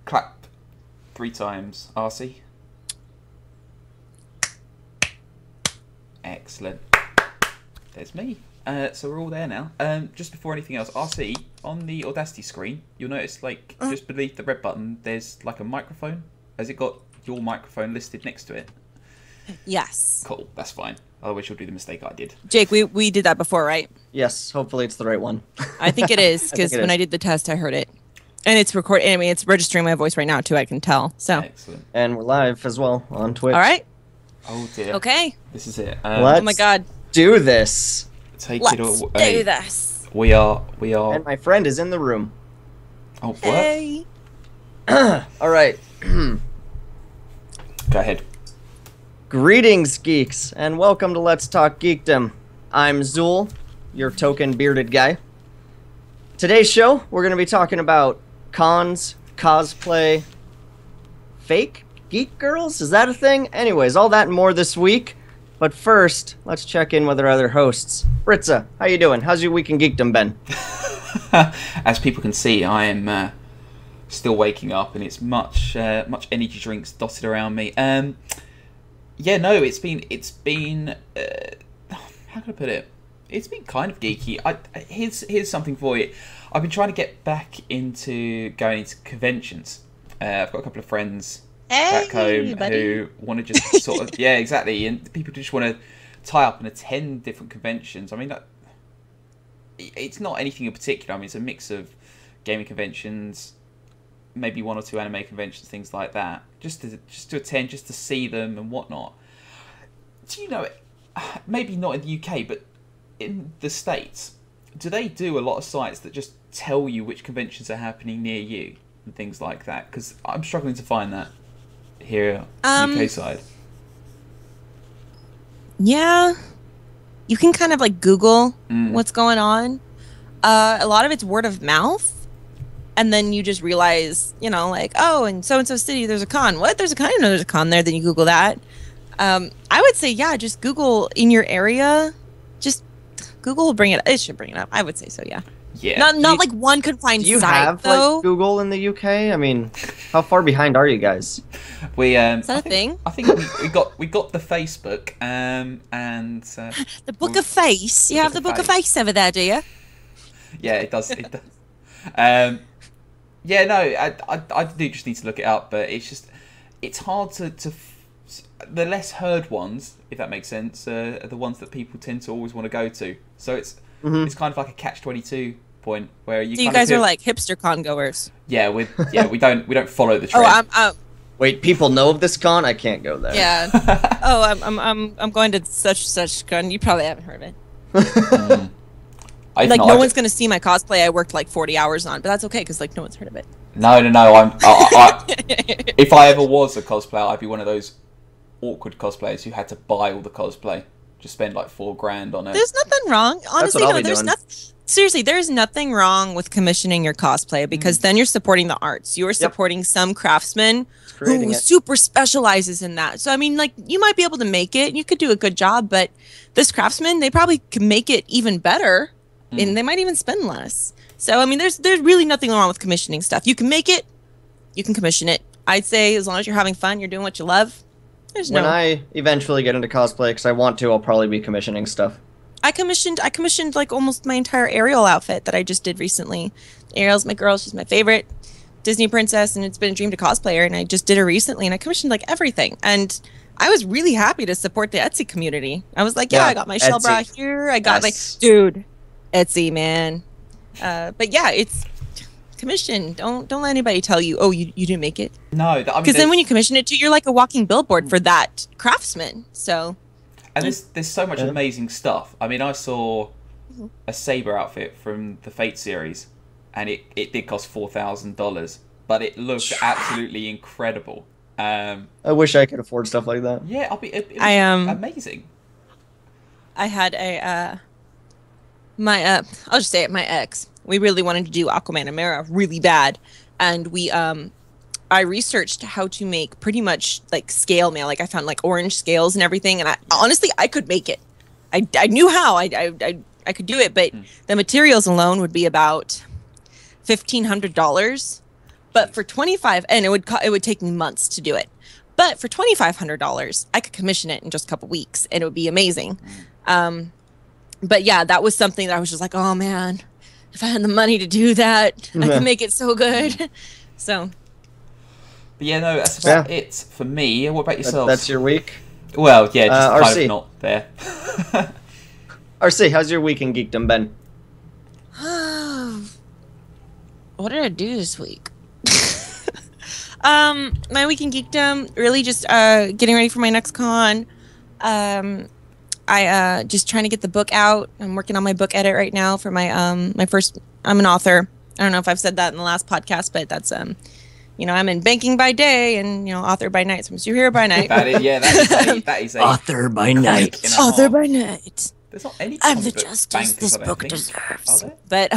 clap 3 times, RC. Excellent. There's me. So we're all there now. Just before anything else, RC, on the Audacity screen, you'll notice, like, just beneath the red button, there's, like, a microphone. Has it got your microphone listed next to it? Yes. Cool, that's fine. Otherwise you'll do the mistake I did. Jake, we did that before, right? Yes, hopefully it's the right one. I think it is, because when I did the test, I heard it. And it's recording. I mean, it's registering my voice right now, too, I can tell. So. Excellent. And we're live as well on Twitch. All right. Oh, dear. Okay. This is it. Oh, my God. Do this. Take it away. Let's do this. We are. And my friend is in the room. Oh, what? Hey. All right. Go ahead. Greetings, geeks, and welcome to Let's Talk Geekdom. I'm Zool, your token bearded guy. Today's show, we're going to be talking about cons, cosplay, fake geek girls? Is that a thing? Anyways, all that and more this week. But first, let's check in with our other hosts. Ritza, how you doing? How's your week in geekdom been? As people can see, I am still waking up, and it's much energy drinks dotted around me. Yeah, no, it's been how can I put it? It's been kind of geeky. Here's something for you. I've been trying to get back into going to conventions. I've got a couple of friends back home who want to just sort of yeah, exactly, and people just want to tie up and attend different conventions. I mean, it's not anything in particular. I mean, it's a mix of gaming conventions, maybe 1 or 2 anime conventions, things like that. Just to attend, just to see them and whatnot. Do you know, maybe not in the UK, but in the States, do they do a lot of sites that just tell you which conventions are happening near you and things like that? Because I'm struggling to find that here UK side. Yeah. You can kind of like Google what's going on. A lot of it's word of mouth. And then you just realize, you know, like, oh, in so-and-so city, there's a con. What? There's a con? I didn't know there's a con there. Then you Google that. I would say, yeah, just Google in your area. Just Google will bring it. It should bring it up. I would say so, yeah. Yeah. Not like one confined do you site, have, though. like, Google in the UK? I mean, how far behind are you guys? Is that a thing? I think we got the Facebook and the Book of Face. You have the Book of Face over there, do you? Yeah, it does. It does. Yeah, no, I do just need to look it up, but it's hard to the less heard ones, if that makes sense, are the ones that people tend to always want to go to. So it's kind of like a catch-22 point where you. So you guys are like hipster con goers. Yeah, we don't follow the trend. Wait, people know of this con? I can't go there. Yeah. I'm going to such con. You probably haven't heard of it. Like, no one's going to see my cosplay I worked like 40 hours on, but that's okay because like no one's heard of it. No. If I ever was a cosplayer, I'd be one of those awkward cosplayers who had to buy all the cosplay. Just spend like $4,000 on it. There's nothing wrong. Honestly, no, there's nothing. Seriously, there's nothing wrong with commissioning your cosplay because then you're supporting the arts. You are supporting some craftsman who super specializes in that. So, I mean, like, you might be able to make it. You could do a good job, but this craftsman, they probably can make it even better. And they might even spend less. So, I mean, there's really nothing wrong with commissioning stuff. You can make it. You can commission it. I'd say as long as you're having fun, you're doing what you love. When I eventually get into cosplay, because I want to, I'll probably be commissioning stuff. I commissioned like almost my entire Ariel outfit that I just did recently. Ariel's my girl. She's my favorite Disney princess, and it's been a dream to cosplay her, and I just did her recently, and I commissioned like everything. And I was really happy to support the Etsy community. I was like, yeah, I got my shell bra here. I got my... Dude, Etsy, man. But yeah, it's... commission. Don't let anybody tell you, oh, you didn't make it. No, because then when you commission it to, you're like a walking billboard for that craftsman. So, and there's so much amazing stuff. I mean, I saw a Saber outfit from the Fate series, and it did cost $4,000, but it looked absolutely incredible. I wish I could afford stuff like that. Yeah, it was amazing. I had a I'll just say it, my ex. We really wanted to do Aquaman and Mera really bad, and I researched how to make pretty much like scale mail. Like I found like orange scales and everything, and honestly I could make it. I knew how. I could do it, but the materials alone would be about $1,500. But for and it would take me months to do it. But for $2,500, I could commission it in just a couple weeks, and it would be amazing. But yeah, that was something that I was just like, oh man, if I had the money to do that, I could make it so good. So. But yeah, no, that's about it for me. What about yourself? That's your week? Well, yeah, just kind RC. of not there. RC, how's your week in geekdom been? What did I do this week? My week in geekdom, really just getting ready for my next con. I just trying to get the book out. I'm working on my book edit right now for my my first. I'm an author. I don't know if I've said that in the last podcast, but that's I'm in banking by day and author by night. So I'm a superhero by night. That is a author by night. Author by night. There's not any. I'm the justice this book deserves. But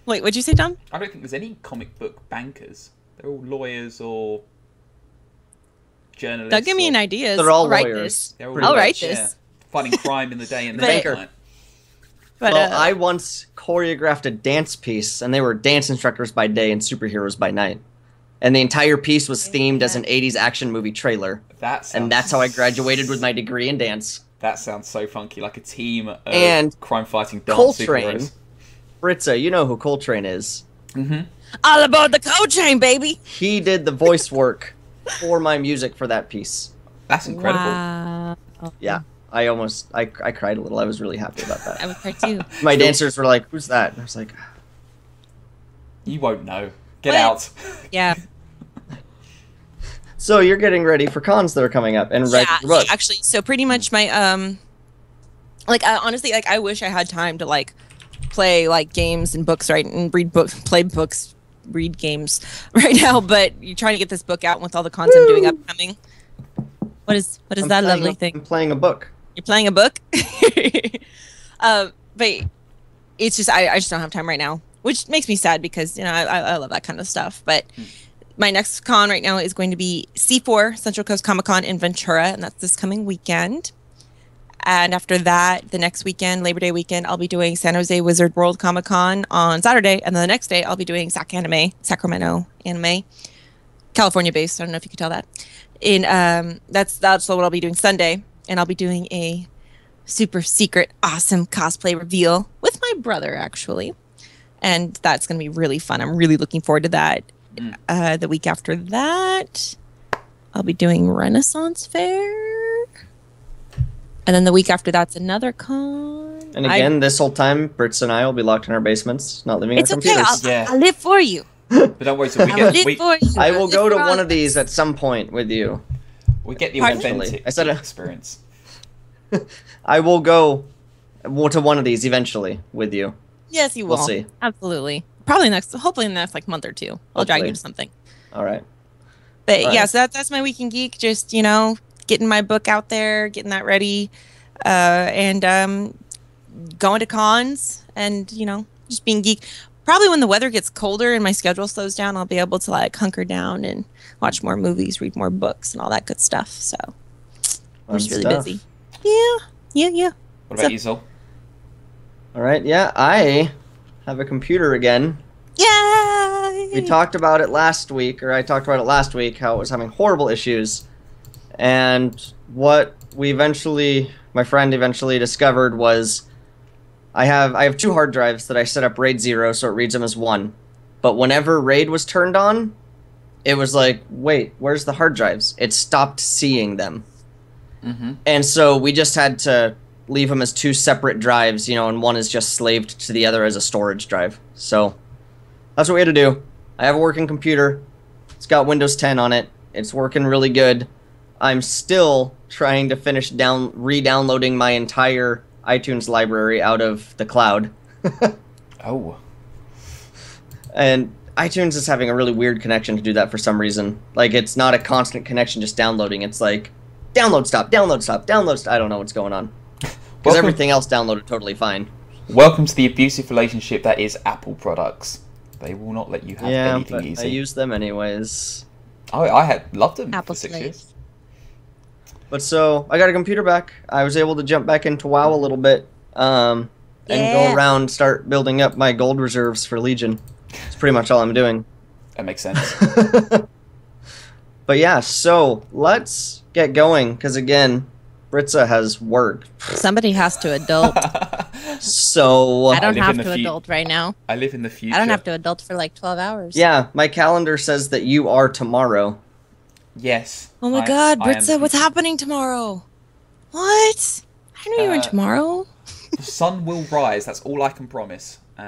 wait, what'd you say, Tom? I don't think there's any comic book bankers. They're all lawyers or journalists. Don't give me an idea. They're all lawyers. I'll write this. Yeah. Fighting crime in the day and the Banker. night. But, well, I once choreographed a dance piece, and they were dance instructors by day and superheroes by night. And the entire piece was themed as an 80s action movie trailer. And that's how I graduated with my degree in dance. That sounds so funky, like a team of crime-fighting dance Coltrane, superheroes. Britza, you know who Coltrane is. Mm-hmm. All aboard the Coltrane, baby! He did the voice work for my music for that piece. That's incredible. Wow. Yeah. I cried a little. I was really happy about that. I would cry too. My dancers were like, who's that? And I was like, you won't know. Get out. Yeah. So you're getting ready for cons that are coming up and write your book. Actually, so pretty much my honestly, I wish I had time to play games and books, right, and play books, read games right now, but you're trying to get this book out with all the cons I'm doing upcoming. What is that lovely thing? I'm playing a book. You're playing a book? But it's just I just don't have time right now, which makes me sad because I love that kind of stuff. But my next con right now is going to be C4 Central Coast Comic Con in Ventura, and that's this coming weekend. And after that, the next weekend, Labor Day weekend, I'll be doing San Jose Wizard World Comic Con on Saturday, and then the next day I'll be doing Sacramento Anime, California based. I don't know if you could tell that. That's what I'll be doing Sunday. And I'll be doing a super secret, awesome cosplay reveal with my brother, actually. And that's going to be really fun. I'm really looking forward to that. The week after that, I'll be doing Renaissance Fair. And then the week after that's another con. And again, this whole time, Brits and I will be locked in our basements, not leaving our computers. Okay. I'll live for you. But don't worry, so I will go to one of these at some point with you. We get the authentic experience. I will go to one of these eventually with you. Yes, you will. We'll see. Absolutely. Hopefully in the next month or two. I'll drag you to something. All right. But yeah, so that's my week in geek. Just, getting my book out there, getting that ready, and going to cons and, just being geek. Probably when the weather gets colder and my schedule slows down, I'll be able to hunker down and watch more movies, read more books, and all that good stuff. So I'm just really busy. Yeah. What about you, Zol? All right. Yeah, I have a computer again. Yay! We talked about it last week, or I talked about it last week, how it was having horrible issues, and what my friend eventually discovered was. I have 2 hard drives that I set up RAID 0, so it reads them as 1. But whenever RAID was turned on, it was like, wait, where's the hard drives? It stopped seeing them. Mm-hmm. And so we just had to leave them as 2 separate drives, and one is just slaved to the other as a storage drive. So that's what we had to do. I have a working computer. It's got Windows 10 on it. It's working really good. I'm still trying to finish re-downloading my entire iTunes library out of the cloud. Oh. And iTunes is having a really weird connection to do that for some reason. It's not a constant connection just downloading. It's download stop, download stop, download stop. I don't know what's going on. Because everything else downloaded totally fine. Welcome to the abusive relationship that is Apple products. They will not let you have anything easy. I use them anyways. I had loved them Apple for 6 years. But so, I got a computer back. I was able to jump back into WoW a little bit. And go around, start building up my gold reserves for Legion. That's pretty much all I'm doing. That makes sense. But yeah, so let's get going, because again, Britza has work. Somebody has to adult. So I don't have to adult right now. I live in the future. I don't have to adult for like 12 hours. Yeah, my calendar says that you are tomorrow. Yes. Oh my god, Britza, what's happening tomorrow? What? I knew you were in tomorrow. The sun will rise. That's all I can promise. He's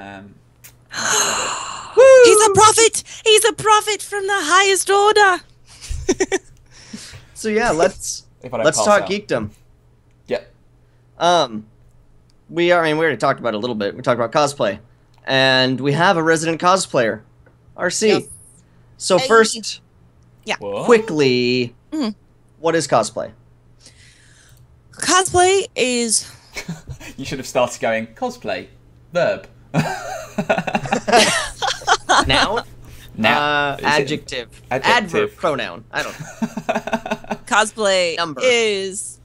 a prophet! He's a prophet from the highest order! So yeah, let's talk geekdom. Yep. We already talked about it a little bit. We talked about cosplay, and we have a resident cosplayer, RC. Yep. So first, quickly, what is cosplay? Cosplay is. You should have started going cosplay. Verb. Noun. Adjective. Adverb. Pronoun. I don't know. Cosplay is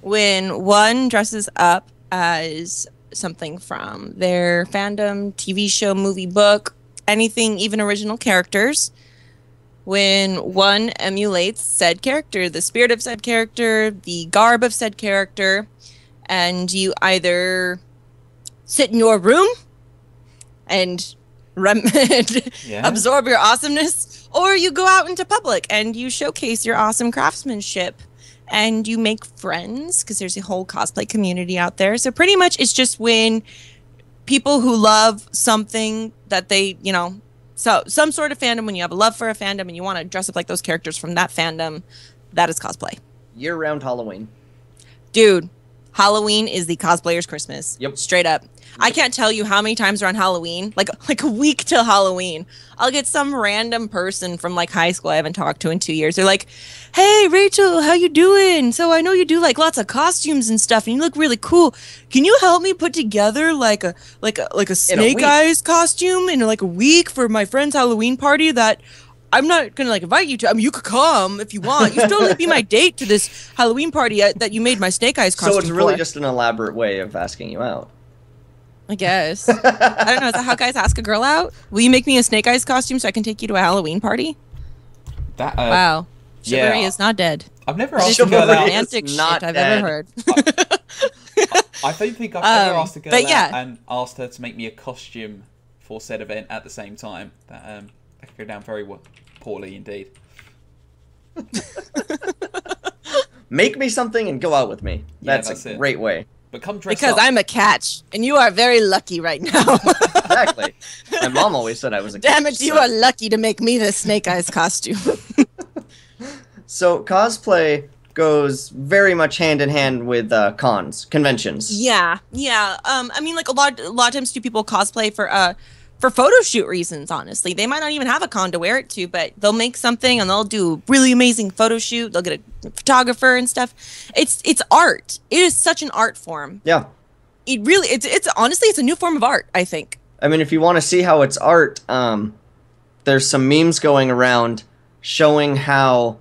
when one dresses up as something from their fandom, TV show, movie, book, anything, even original characters. When one emulates said character, the spirit of said character, the garb of said character, and you either sit in your room and absorb your awesomeness, or you go out into public and you showcase your awesome craftsmanship and you make friends, because there's a whole cosplay community out there. So pretty much it's just when people who love something that they, so some sort of fandom, when you have a love for a fandom and you want to dress up like those characters from that fandom, that is cosplay. Year-round Halloween. Dude, Halloween is the cosplayer's Christmas. Yep. Straight up. I can't tell you how many times around Halloween, like a week till Halloween, I'll get some random person from like high school I haven't talked to in 2 years. They're like, "Hey, Rachel, how you doing? So I know you do like lots of costumes and stuff, and you look really cool. Can you help me put together like a Snake Eyes costume in like a week for my friend's Halloween party that I'm not gonna like invite you to. I mean, you could come if you want. You should totally be my date to this Halloween party that you made my Snake Eyes costume. So it's really just an elaborate way of asking you out. I guess. I don't know. Is that how guys ask a girl out? Will you make me a Snake Eyes costume so I can take you to a Halloween party? Wow. Chivalry is not dead. I've never asked a girl out. Romantic shit I've ever heard. I don't think I've ever asked a girl out and asked her to make me a costume for said event at the same time. That could go down very poorly indeed. Make me something and go out with me. That's a great way. But come dress because up. I'm a catch, and you are very lucky right now. Exactly. My mom always said I was a catch. Damn it, you are lucky to make me the Snake Eyes costume. So cosplay goes very much hand in hand with conventions. Yeah. I mean, like a lot of times do people cosplay for photo shoot reasons, honestly. They might not even have a con to wear it to, but they'll make something and they'll do a really amazing photo shoot. They'll get a photographer and stuff. It's art. It is such an art form. Yeah. It's honestly, it's a new form of art, I think. I mean, if you want to see how it's art, there's some memes going around showing how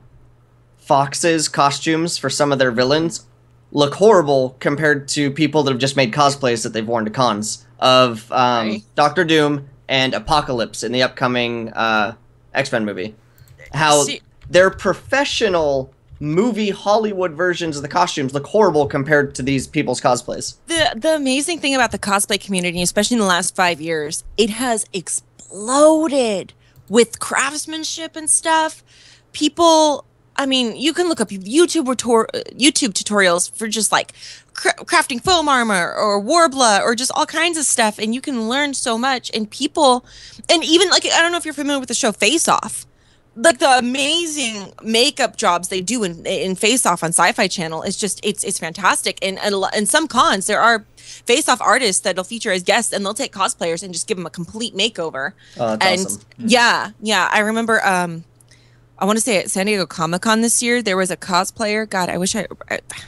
Fox's costumes for some of their villains look horrible compared to people that have just made cosplays that they've worn to cons of Doctor Doom and Apocalypse in the upcoming X-Men movie. How their professional movie Hollywood versions of the costumes look horrible compared to these people's cosplays. The amazing thing about the cosplay community, especially in the last 5 years, it has exploded with craftsmanship and stuff. People, I mean, you can look up YouTube tutorials for just like crafting foam armor or Warbler or just all kinds of stuff, and you can learn so much. And people, and even like, I don't know if you're familiar with the show Face Off, like the amazing makeup jobs they do in Face Off on Sci-Fi Channel is just it's fantastic. And in some cons there are Face Off artists that'll feature as guests, and they'll take cosplayers and just give them a complete makeover. Oh, that's awesome. Yeah, I remember I want to say at San Diego Comic-Con this year, there was a cosplayer. God, I wish I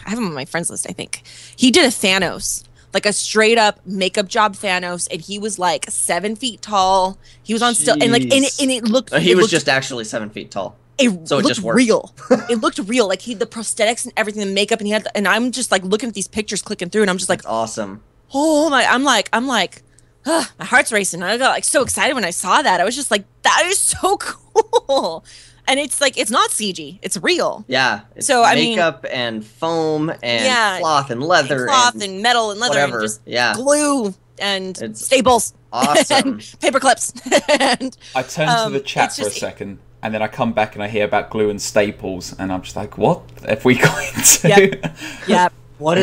have him on my friends list, I think. He did a Thanos, like a straight up makeup job Thanos, and he was like 7 feet tall. He was on still, and like, and it looked. He was just actually 7 feet tall. So it looked just worked. Real. It looked real. Like the prosthetics and everything, the makeup, and he had, and I'm just like looking at these pictures, clicking through, and I'm just like, that's awesome. Oh my! I'm like, my heart's racing. I got like so excited when I saw that. I was just like, that is so cool. And it's like, it's not CG, it's real. Yeah. It's so makeup and foam and cloth and leather and metal and leather whatever. And just glue and it's staples. Awesome. And paper clips. And, I turn to the chat for a second, and then I come back and I hear about glue and staples, and I'm just like, what have we got into? Yep. Where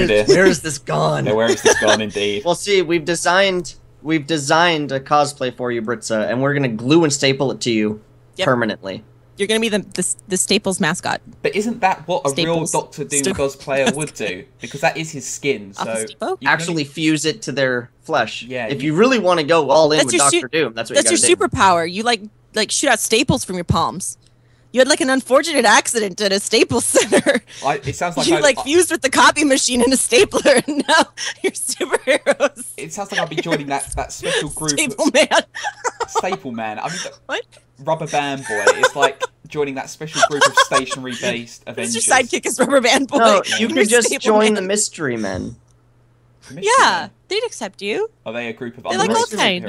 is this gone? Yeah, where is this gone indeed? Well, see, we've designed a cosplay for you, Britza, and we're gonna glue and staple it to you permanently. You're gonna be the Staples mascot. But isn't that what a real Doctor Doom cosplayer would do? Because that is his skin. So actually fuse it to their flesh. Yeah. If you really want to go all in with Doctor Doom, that's what you gotta do. That's your superpower. You like shoot out staples from your palms. You had like an unfortunate accident at a Staples Center. It sounds like you fused with the copy machine and a stapler, and now you're superheroes. It sounds like I'll be joining that special group. Staple Man. Staple Man. I mean, what? Rubber Band Boy is like joining that special group of stationary-based Avengers. Your sidekick is Rubber Band Boy. No, you could just join the Mystery Men. They'd accept you. Are they a group of other You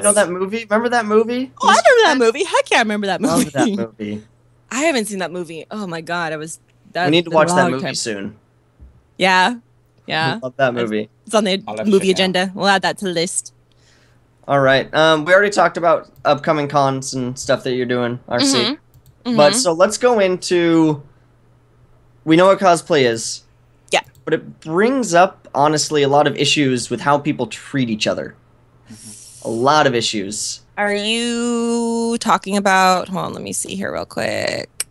know that movie? Remember that movie? Oh, I remember that movie. Heck yeah, I remember that movie. Love that movie. I haven't seen that movie. Oh my god, we need to watch that movie soon. Yeah. I love that movie. It's on the movie agenda. We'll add that to the list. All right. We already talked about upcoming cons and stuff that you're doing, RC. But so let's go into. We know what cosplay is. Yeah. But it brings up, honestly, a lot of issues with how people treat each other. A lot of issues. Are you talking about? Hold on, let me see here real quick.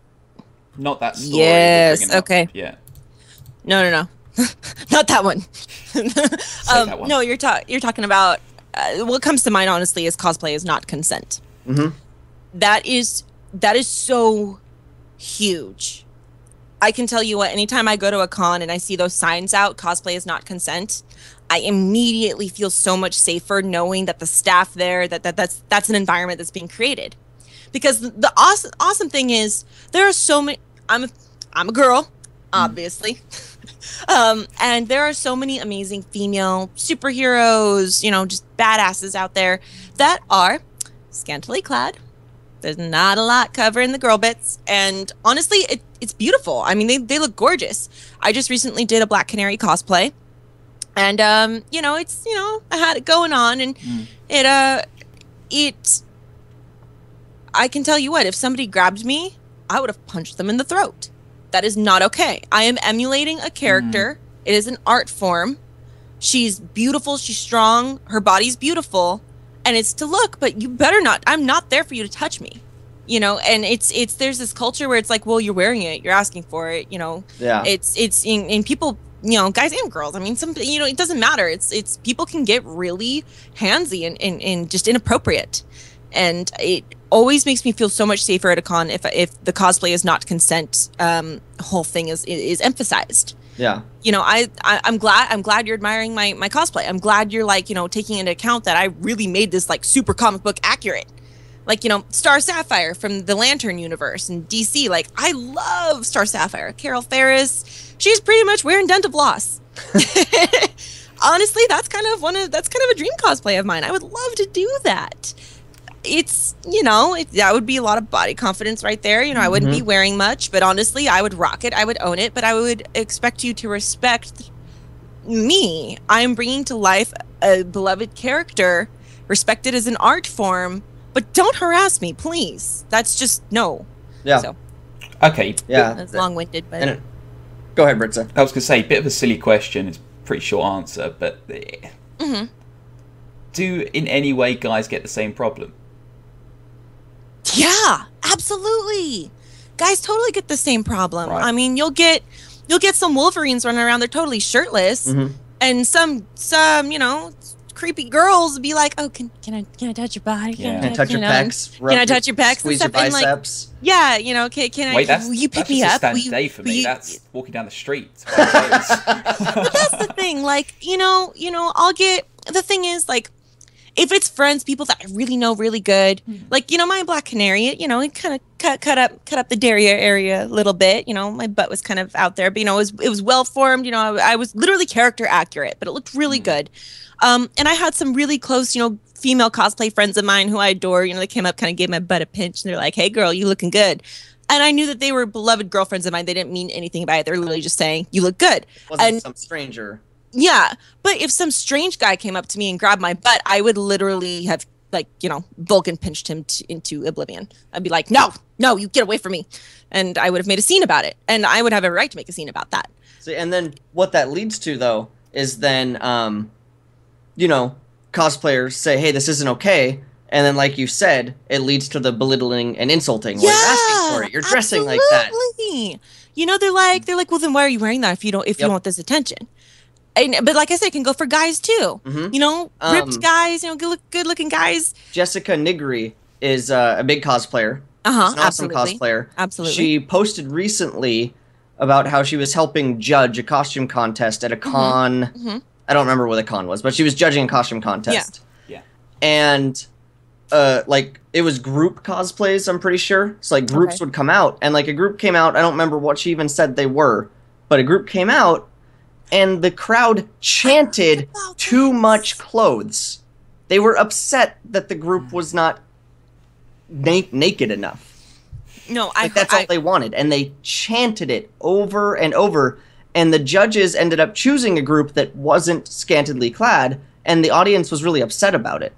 Not that story. Yes. Okay. Yeah. No. Not that one. That one. No, you're talking about. What comes to mind, honestly, is cosplay is not consent. That is so huge. I can tell you what. Anytime I go to a con and I see those signs out, cosplay is not consent, I immediately feel so much safer knowing that the staff there, that's an environment that's being created. Because the awesome thing is there are so many. I'm a girl, obviously, and there are so many amazing female superheroes, just badasses out there that are scantily clad. There's not a lot covering the girl bits, and honestly, it's beautiful. I mean, they look gorgeous. I just recently did a Black Canary cosplay. And, it's, I had it going on, and I can tell you what, if somebody grabbed me, I would have punched them in the throat. That is not okay. I am emulating a character. It is an art form. She's beautiful. She's strong. Her body's beautiful. And it's to look, but you better not. I'm not there for you to touch me. And there's this culture where it's like, well, you're wearing it. You're asking for it, Yeah. It's in people, guys and girls. I mean, it doesn't matter. It's people can get really handsy and just inappropriate. And it always makes me feel so much safer at a con if the cosplay is not consent. Whole thing is emphasized. Yeah. I'm glad you're admiring my cosplay. I'm glad you're taking into account that I really made this super comic book accurate. Star Sapphire from the Lantern universe and DC. I love Star Sapphire. Carol Ferris, she's pretty much wearing dental floss. Honestly, that's kind of a dream cosplay of mine. I would love to do that. It's that would be a lot of body confidence right there. I wouldn't be wearing much, but honestly, I would rock it. I would own it, but I would expect you to respect me. I'm bringing to life a beloved character, respect it as an art form. But don't harass me, please. That's just no. Yeah. So, okay. Yeah. That's long-winded, but go ahead, Britza. I was going to say, bit of a silly question. It's a pretty short answer, but do in any way guys get the same problem? Yeah, absolutely. Guys totally get the same problem. Right. I mean, you'll get some Wolverines running around. They're totally shirtless, and some creepy girls be like, "Oh, can I touch your body? Can I touch your pecs? Can I touch your pecs? Squeeze your biceps? Can Wait, will you pick me up? That's just a day for me. That's walking down the street. But that's the thing. I'll get. The thing is, if it's friends, people that I really know really good, my Black Canary, it kind of cut up the derriere area a little bit. My butt was kind of out there, but it was well formed. I was literally character accurate, but it looked really good. And I had some really close, female cosplay friends of mine who I adore. You know, they came up, kind of gave my butt a pinch, and they're like, "Hey, girl, you looking good." And I knew that they were beloved girlfriends of mine. They didn't mean anything by it. They're literally just saying, "You look good." Wasn't some stranger. Yeah, but if some strange guy came up to me and grabbed my butt, I would literally have, like, you know, Vulcan pinched him into oblivion. I'd be like, no, you get away from me. And I would have made a scene about it. And I would have a right to make a scene about that. See, and then what that leads to, though, is then, you know, cosplayers say, hey, this isn't okay. And then, like you said, it leads to the belittling and insulting. Yeah, well, you're asking for it. You're dressing like that. You know, they're like, well, then why are you wearing that if you you want this attention? But like I said, it can go for guys too. You know, ripped guys, you know, good looking guys. Jessica Nigri is a big cosplayer. She's an awesome cosplayer. Absolutely. She posted recently about how she was helping judge a costume contest at a con. I don't remember what the con was, but she was judging a costume contest. Yeah. And like, it was group cosplays, I'm pretty sure. So like groups would come out, and like a group came out, I don't remember what she even said they were, but a group came out and the crowd chanted too much clothes. They were upset that the group was not naked enough. No, that's all they wanted, and they chanted it over and over, and the judges ended up choosing a group that wasn't scantily clad, and the audience was really upset about it.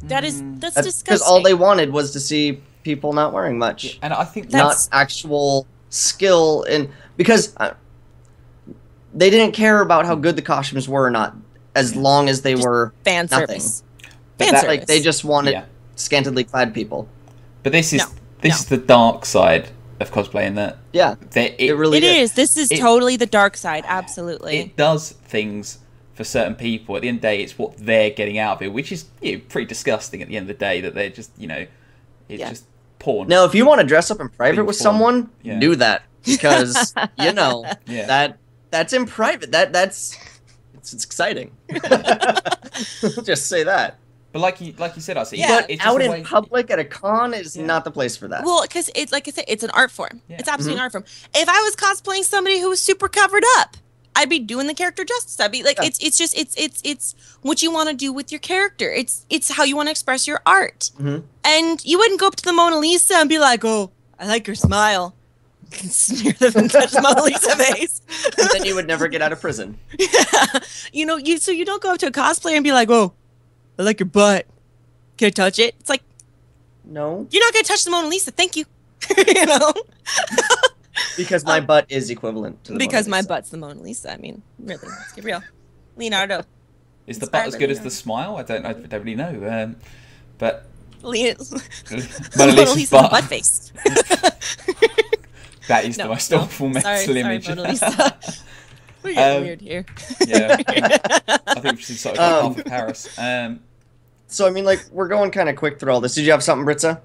That's disgusting. Because all they wanted was to see people not wearing much. Yeah, and I think not actual skill in, because they didn't care about how good the costumes were or not, as long as they were fan nothing. service. Like, they just wanted scantily clad people. But this is the dark side of cosplay, in that it really is. This is totally the dark side. Absolutely, it does things for certain people. At the end of the day, it's what they're getting out of it, which is pretty disgusting. At the end of the day, that they're just it's just porn. Now, if you want to dress up in private with someone, do that, because you know that's in private. It's exciting. Just say that. But like you said, I see. But out in public at a con is not the place for that. Well, because it's like I said, it's an art form. It's absolutely an art form. If I was cosplaying somebody who was super covered up, I'd be doing the character justice. I'd be like, it's what you want to do with your character. It's how you want to express your art. And you wouldn't go up to the Mona Lisa and be like, oh, I like your smile. Smear them and touch the Mona Lisa face. And then you would never get out of prison. You know, so you don't go up to a cosplayer and be like, oh, I like your butt. Can I touch it? It's like, no. You're not going to touch the Mona Lisa. Thank you. You know? Because my butt is equivalent to the because Mona Lisa. My butt's the Mona Lisa. I mean, really, let's get real. Leonardo. Is the butt as good as the smile? I don't really know. But Mona Lisa's butt face. That is the most awful mental image. Sorry, Mona Lisa. We're getting weird here. Yeah. I think we should sort of go off of Paris. So, I mean, like, we're going kind of quick through all this. Did you have something, Britza?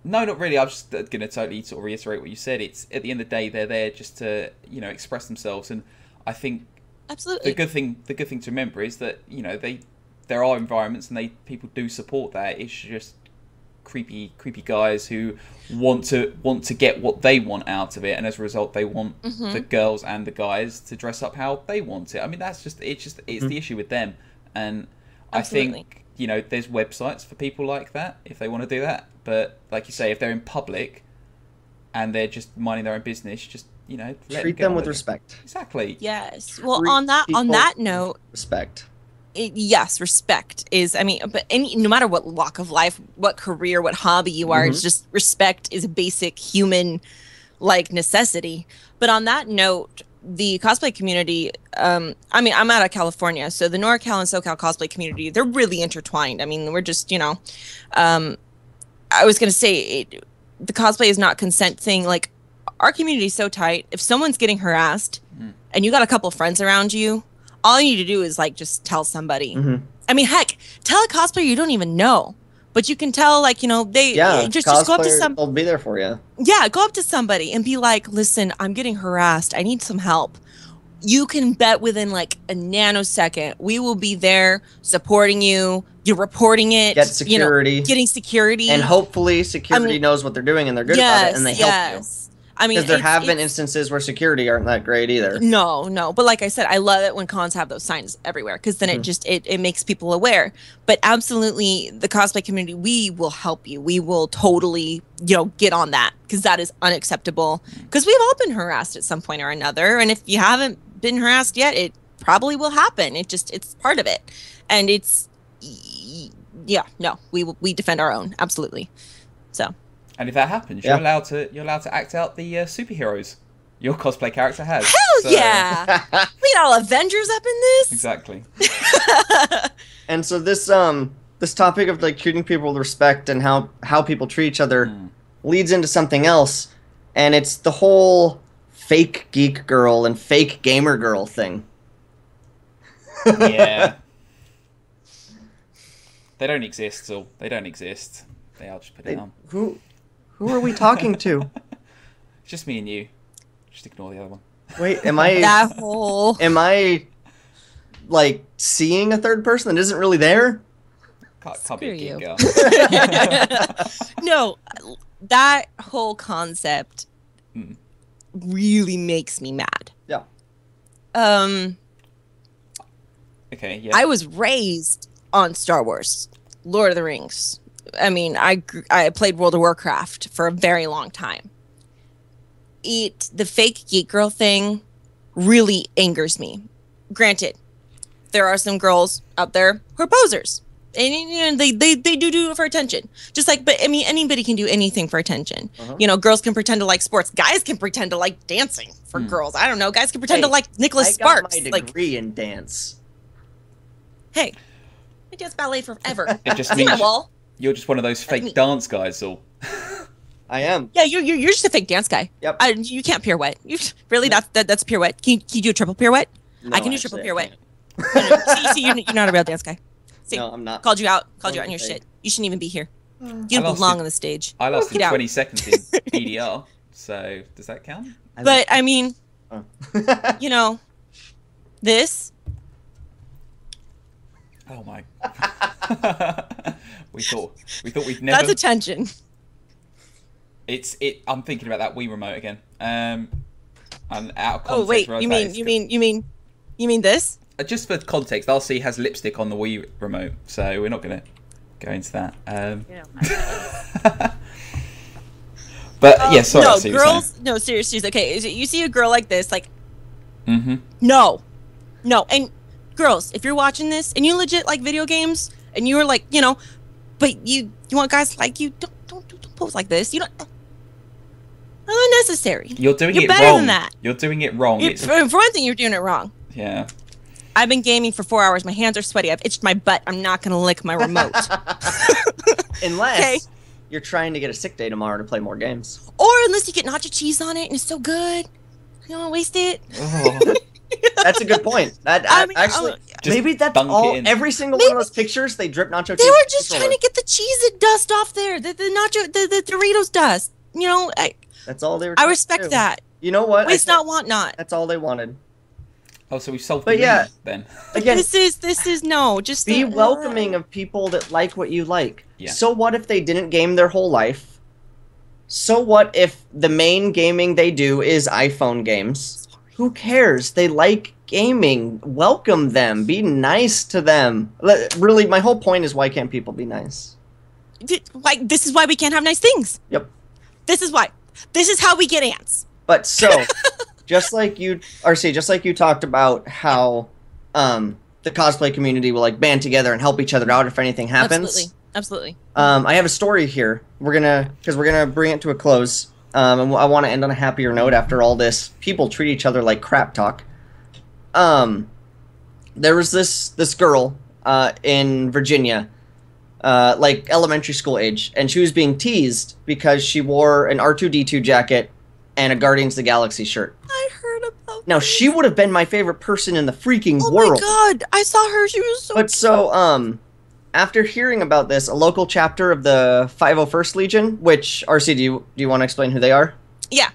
No, not really. I'm just going to totally sort of reiterate what you said. It's, at the end of the day, they're there just to, express themselves. And I think absolutely the good thing to remember is that, there are environments and people do support that. It's just creepy guys who want to get what they want out of it, and as a result they want the girls and the guys to dress up how they want it. I mean, it's the issue with them. And absolutely. I think there's websites for people like that if they want to do that, but like you say, if they're in public and they're just minding their own business, just treat them with respect. Exactly. Yes. Well, on that note, respect. Yes, respect is, but no matter what walk of life, what career, what hobby you are, it's just respect is a basic human necessity. But on that note, the cosplay community, I'm out of California, so the NorCal and SoCal cosplay community, they're really intertwined. I mean, we're just, I was going to say the cosplay is not consent thing. Like, our community is so tight. If someone's getting harassed and you got a couple of friends around you, all you need to do is just tell somebody. I mean, heck, tell a cosplayer you don't even know, but you can tell they just go up to some. They'll be there for you. Yeah, go up to somebody and be like, "Listen, I'm getting harassed. I need some help." You can bet within a nanosecond we will be there supporting you. You're reporting it. Get security. Getting security, and hopefully security knows what they're doing and they're good about it and they help you. I mean, because there have been instances where security aren't that great either. No. But like I said, I love it when cons have those signs everywhere, because then it makes people aware. But absolutely, the cosplay community, we will help you. We will totally, get on that, because that is unacceptable. Because we've all been harassed at some point or another, and if you haven't been harassed yet, it probably will happen. It's part of it, and we defend our own, absolutely. So. And if that happens, you're allowed to act out the superheroes your cosplay character has. Hell yeah! We got all Avengers up in this. Exactly. And so this topic of like treating people with respect and how people treat each other leads into something else, and it's the whole fake geek girl and fake gamer girl thing. Yeah. They don't exist, so they don't exist. I'll just put it on. Who are we talking to? It's just me and you. Just ignore the other one. Wait, am I... That whole... Am I, like, seeing a third person that isn't really there? Can't be a geek girl. No, that whole concept really makes me mad. Yeah. Okay, yeah. I was raised on Star Wars, Lord of the Rings. I mean, I played World of Warcraft for a very long time. The fake geek girl thing really angers me. Granted, there are some girls out there who are posers, and they do it for attention. Just like, but I mean, anybody can do anything for attention. Girls can pretend to like sports. Guys can pretend to like dancing for girls. I don't know. Guys can pretend to like Nicholas Sparks. I got my degree in dance. Hey, I danced ballet forever. It just means my wall. You're just one of those fake dance guys, or I am. Yeah, you're just a fake dance guy. Yep. You can't pirouette. Really? That's a pirouette. Can you do a triple pirouette? No, I can do triple pirouette. No. See, you're not a real dance guy. See, no, I'm not. Called you out on your shit. You shouldn't even be here. You don't belong on the stage. I lasted 20 seconds in EDR, so does that count? But I mean, this. Oh my. we thought we'd never. That's attention. I'm thinking about that Wii remote again. And out of context. Oh wait, you mean this? Just for context, RC has lipstick on the Wii remote, so we're not gonna go into that. But yeah, sorry. No, girls. No, seriously. Okay, you see a girl like this, like. No, and girls, if you're watching this and you legit like video games and you're like, but you want guys like you, don't pose like this. You don't. Unnecessary. You're doing it better wrong. Than that. You're doing it wrong. For one thing, you're doing it wrong. Yeah. I've been gaming for 4 hours. My hands are sweaty. I've itched my butt. I'm not going to lick my remote. Unless you're trying to get a sick day tomorrow to play more games. Or unless you get nacho cheese on it and it's so good. You don't want to waste it. Oh. That's a good point. Maybe that's all. Every single one of those pictures, they drip nacho cheese. They were just trying to get the cheese dust off there. The Doritos dust. That's all they were. I respect that. You know what? Waste not, want not. That's all they wanted. Oh, so we solved the then. Again, this is no. Just be welcoming of people that like what you like. Yeah. So what if they didn't game their whole life? So what if the main gaming they do is iPhone games? Who cares? They like gaming. Welcome them. Be nice to them. Really, my whole point is, why can't people be nice? Like, this is why we can't have nice things. Yep. This is why. This is how we get ants. But so, just like you talked about how the cosplay community will like band together and help each other out if anything happens. Absolutely. I have a story here. We're gonna bring it to a close. And I want to end on a happier note after all this. People treat each other like crap talk. There was this girl in Virginia, like elementary school age, and she was being teased because she wore an R2-D2 jacket and a Guardians of the Galaxy shirt. I heard about Now, she would have been my favorite person in the freaking world. Oh my god, I saw her. She was so But so, after hearing about this, a local chapter of the 501st Legion, which, RC, do you want to explain who they are? Yeah.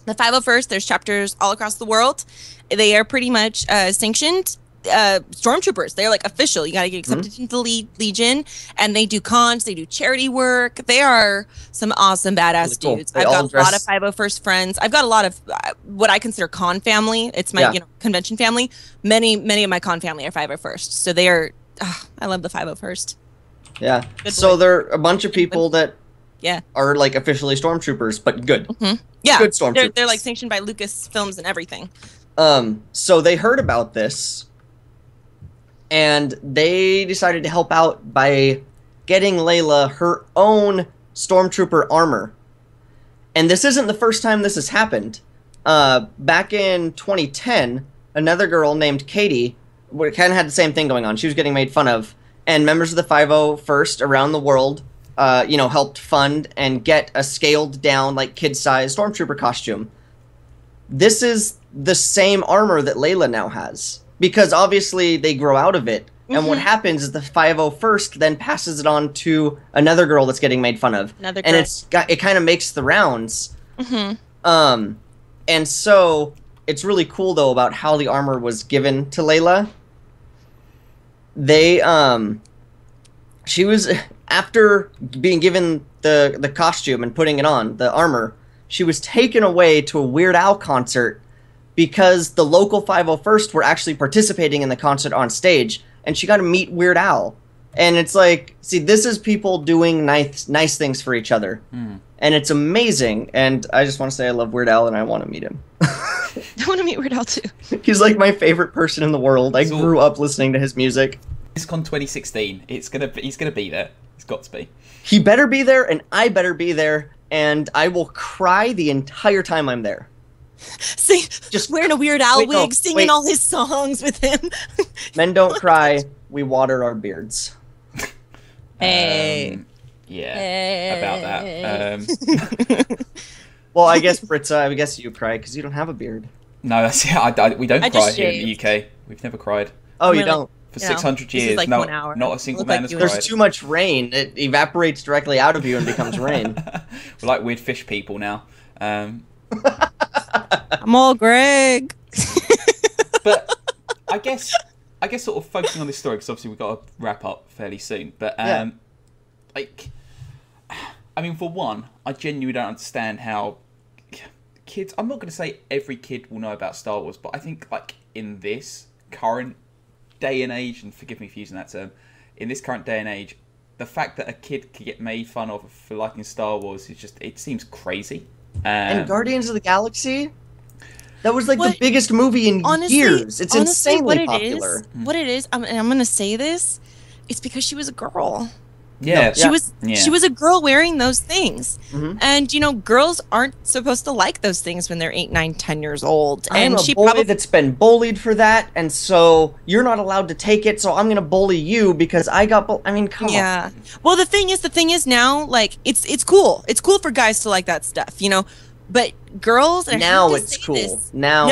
The 501st, there's chapters all across the world. They are pretty much sanctioned stormtroopers. They're like official. You got to get accepted into the Legion, and they do cons. They do charity work. They are some awesome badass Really dudes. Cool. I've got a lot of 501st friends. I've got a lot of what I consider con family. It's my convention family. Many of my con family are 501st. So they are. I love the 501st. Yeah. So they're a bunch of people that yeah are like officially stormtroopers, but good. Yeah, good stormtroopers. They're like sanctioned by Lucasfilms and everything. So they heard about this, and they decided to help out by getting Layla her own stormtrooper armor. And this isn't the first time this has happened. Back in 2010, another girl named Katie kind of had the same thing going on. She was getting made fun of, and members of the 501st around the world, helped fund and get a scaled down, like kid-sized stormtrooper costume. This is the same armor that Layla now has, because obviously they grow out of it. And what happens is the 501st then passes it on to another girl that's getting made fun of. And it kind of makes the rounds. And so it's really cool though about how the armor was given to Layla. She was, after being given the costume and putting it on, the armor, she was taken away to a Weird Al concert because the local 501st were actually participating in the concert on stage, and she got to meet Weird Al. And it's like, see, this is people doing nice things for each other. And it's amazing, and I just want to say I love Weird Al, and I want to meet him. I want to meet Weird Al, too. He's like my favorite person in the world. I grew up listening to his music. BlizzCon 2016, he's gonna be there. He's got to be. He better be there, and I better be there, and I will cry the entire time I'm there. See, just wearing a Weird Al wig, singing all his songs with him. Men don't cry. We water our beards. Hey. About that. Well, I guess Britza, I guess you cry because you don't have a beard. No, that's we don't cry here in the UK. We've never cried. Oh, you don't? For 600 years, like not a single man has cried. There's too much rain. It evaporates directly out of you and becomes rain. We're like weird fish people now. I'm all Greg. But I guess sort of focusing on this story, because obviously we've got to wrap up fairly soon. But like, I mean, for one, I genuinely don't understand how kids. I'm not going to say every kid will know about Star Wars, but I think like in this current day and age, and forgive me for using that term, in this current day and age, the fact that a kid could get made fun of for liking Star Wars is just, it seems crazy. And Guardians of the Galaxy? That was like the biggest movie in years. It's insanely popular. What it is, and I'm going to say this, it's because she was a girl. Yeah, she was a girl wearing those things, and you know, girls aren't supposed to like those things when they're 8, 9, 10 years old. And she probably that's been bullied for that, and so you're not allowed to take it. So I'm gonna bully you because I got. I mean, come on. Yeah. Well, the thing is now, like it's cool. It's cool for guys to like that stuff, you know. But girls, and now it's cool. Now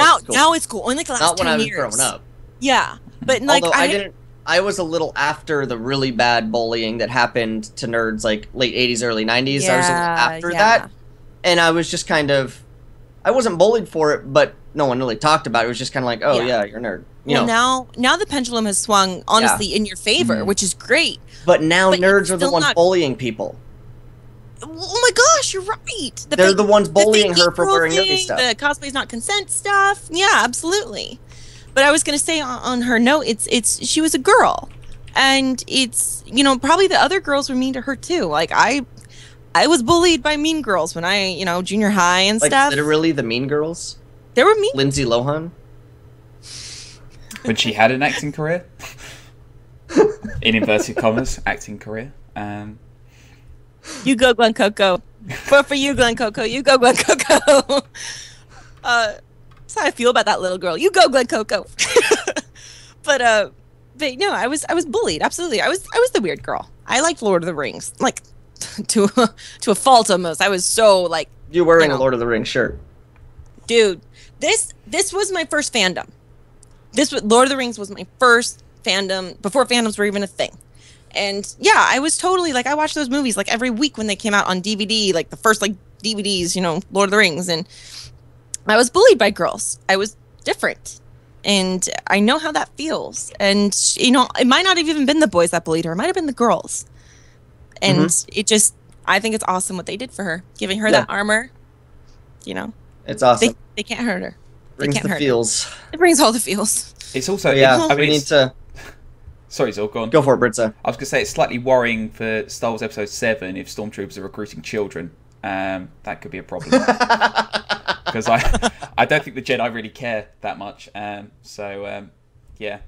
it's cool. Only like the last not when 10 I was years. growing up. Yeah, but like although I didn't. I was a little after the really bad bullying that happened to nerds like late 80s, early 90s. I was a little after that. And I was just kind of, I wasn't bullied for it, but no one really talked about it. It was just kind of like, oh yeah, you're a nerd. You know? Now the pendulum has swung, honestly, in your favor, which is great. But now nerds are the ones bullying people. Oh my gosh, you're right. They're the ones bullying her for wearing nerdy stuff. The cosplay's not consent stuff. Yeah, absolutely. But I was going to say on her note, she was a girl, and it's, you know, probably the other girls were mean to her too. Like I was bullied by mean girls when I, you know, junior high and stuff. Literally the mean girls? They were mean. Lindsay Lohan? When she had an acting career. In inverted commas, acting career. You go, Glen Coco. Vote for you, Glen Coco. You go, Glen Coco. That's how I feel about that little girl. You go, Glen Coco. but no, I was bullied. Absolutely, I was the weird girl. I liked Lord of the Rings, like to a fault almost. I was so like. You're wearing a Lord of the Rings shirt, dude. This was my first fandom. Lord of the Rings was my first fandom before fandoms were even a thing. And yeah, I was totally like, I watched those movies like every week when they came out on DVD, like the first like DVDs, you know, Lord of the Rings, and I was bullied by girls. I was different. And I know how that feels. And, you know, it might not have even been the boys that bullied her. It might have been the girls. And it just, I think it's awesome what they did for her. Giving her that armor, you know. It's awesome. They can't hurt her. Brings the feels. It brings all the feels. It's also, we need to... Sorry, Zol, go on. Go for it, Britza. I was going to say, it's slightly worrying for Star Wars Episode 7 if Stormtroopers are recruiting children. That could be a problem. Because I don't think the Jedi really care that much. So, yeah.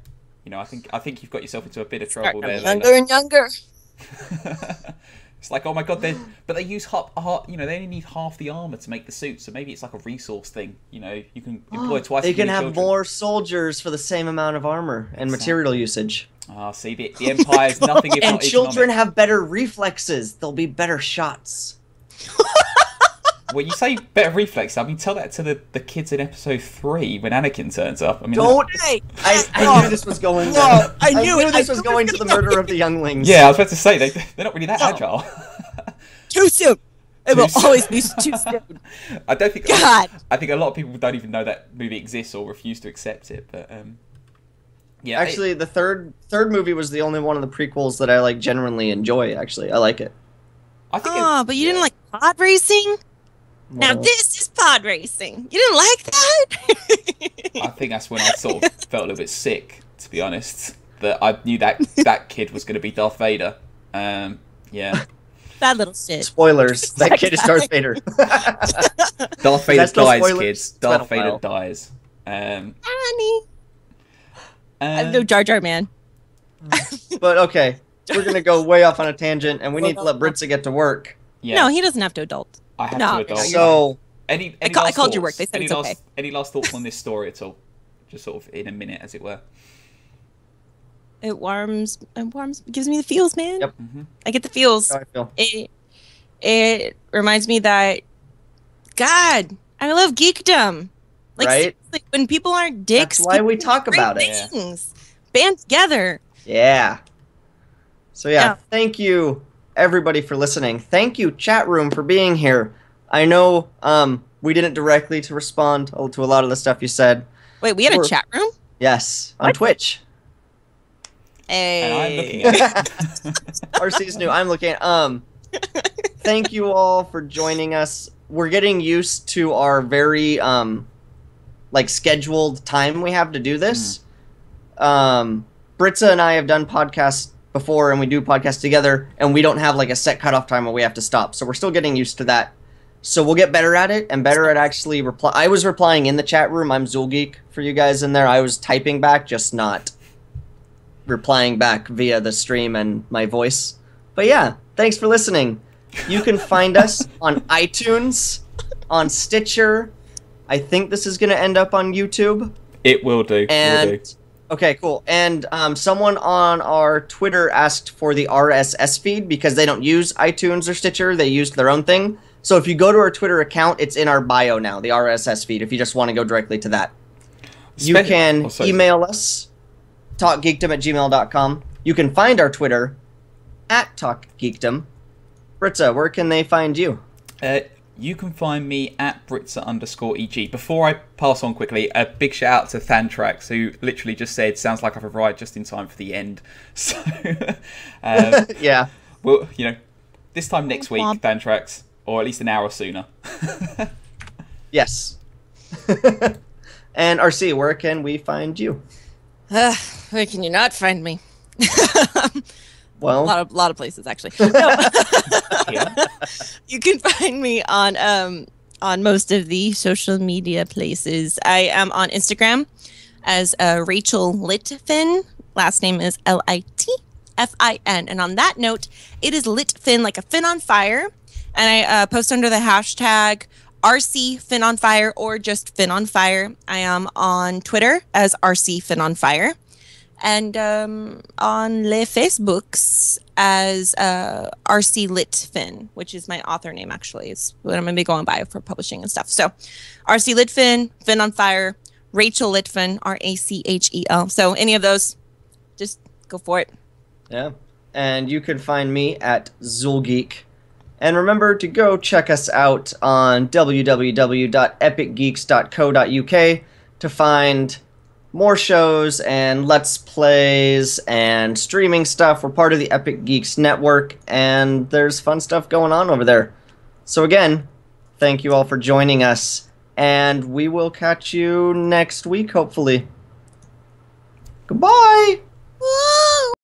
You know, I think you've got yourself into a bit of trouble there. Younger and younger. It's like, oh my god, but they use you know, they only need half the armor to make the suit, so maybe it's like a resource thing. You know, you can employ twice. They can have more soldiers for the same amount of armor and material usage. Ah, see, the Empire is nothing if and not children economic. have better reflexes. They'll be better shots. Well, you say better reflex. I mean, tell that to the kids in Episode 3 when Anakin turns up. I mean, don't. I knew this was going. No, I knew this was going to the murder of the younglings. Yeah, I was about to say they're not really that agile. Too soon. It will always be too soon. I don't think. God. I think a lot of people don't even know that movie exists or refuse to accept it. But yeah. Actually, the third movie was the only one of the prequels that I like genuinely enjoy. Actually, I like it. I think. But you didn't like pod racing. Now this is pod racing. You didn't like that? I think that's when I sort of felt a little bit sick, to be honest. That I knew that kid was going to be Darth Vader. Yeah. Bad little shit. Spoilers. That kid is Darth Vader. Darth Vader dies, kids. Darth Vader dies. Honey. I'm no Jar Jar man. But okay, we're going to go way off on a tangent, and we need to let Britza get to work. Yeah. No, he doesn't have to adult. I have to adult. So, I called your work. They said it's okay. Any last thoughts on this story at all? Just sort of in a minute, as it were. It warms, gives me the feels, man. Yep. I get the feels. That's how I feel. It reminds me that, God, I love geekdom. Like, right? When people aren't dicks. That's why we talk about it. Band together. Yeah. So yeah, thank you everybody for listening. Thank you chat room for being here. I know we didn't directly to respond to a lot of the stuff you said. Wait, we had a chat room? Yes, on Twitch. Hey. And I'm looking at it. RC's new. I'm looking at thank you all for joining us. We're getting used to our very like scheduled time we have to do this. Britza and I have done podcasts before, and we do podcasts together, and we don't have like a set cutoff time where we have to stop. So we're still getting used to that. So we'll get better at it and better at actually reply. I was replying in the chat room. I'm Zulgeek for you guys in there. I was typing back, just not replying back via the stream and my voice. But yeah, thanks for listening. You can find us on iTunes, on Stitcher. I think this is going to end up on YouTube. It will do. And okay, cool. And someone on our Twitter asked for the RSS feed because they don't use iTunes or Stitcher. They used their own thing. So if you go to our Twitter account, it's in our bio now, the RSS feed, if you just want to go directly to that. You can email us, talkgeekdom@gmail.com. You can find our Twitter at talkgeekdom. Britza, where can they find you? You can find me at Britza_EG. Before I pass on quickly, a big shout out to Thantrax, who literally just said, sounds like I've arrived just in time for the end. So, yeah. Well, you know, this time next week, Thantrax, or at least an hour sooner. Yes. And RC, where can we find you? Where can you not find me? Well, a lot of places actually. No. You can find me on most of the social media places. I am on Instagram as Rachel Litfin. Last name is Litfin. And on that note, it is Litfin, like a fin on fire. And I post under the hashtag RC Fin on Fire or just Fin on Fire. I am on Twitter as RC Fin on Fire. And on les Facebooks as RC Litfin, which is my author name, actually. It's what I'm going to be going by for publishing and stuff. So RC Litfin, Fin on Fire, Rachel Litfin, Rachel. So any of those, just go for it. Yeah. And you can find me at Zulgeek. And remember to go check us out on www.epicgeeks.co.uk to find more shows and Let's Plays and streaming stuff. We're part of the Epic Geeks Network, and there's fun stuff going on over there. So again, thank you all for joining us, and we will catch you next week, hopefully. Goodbye!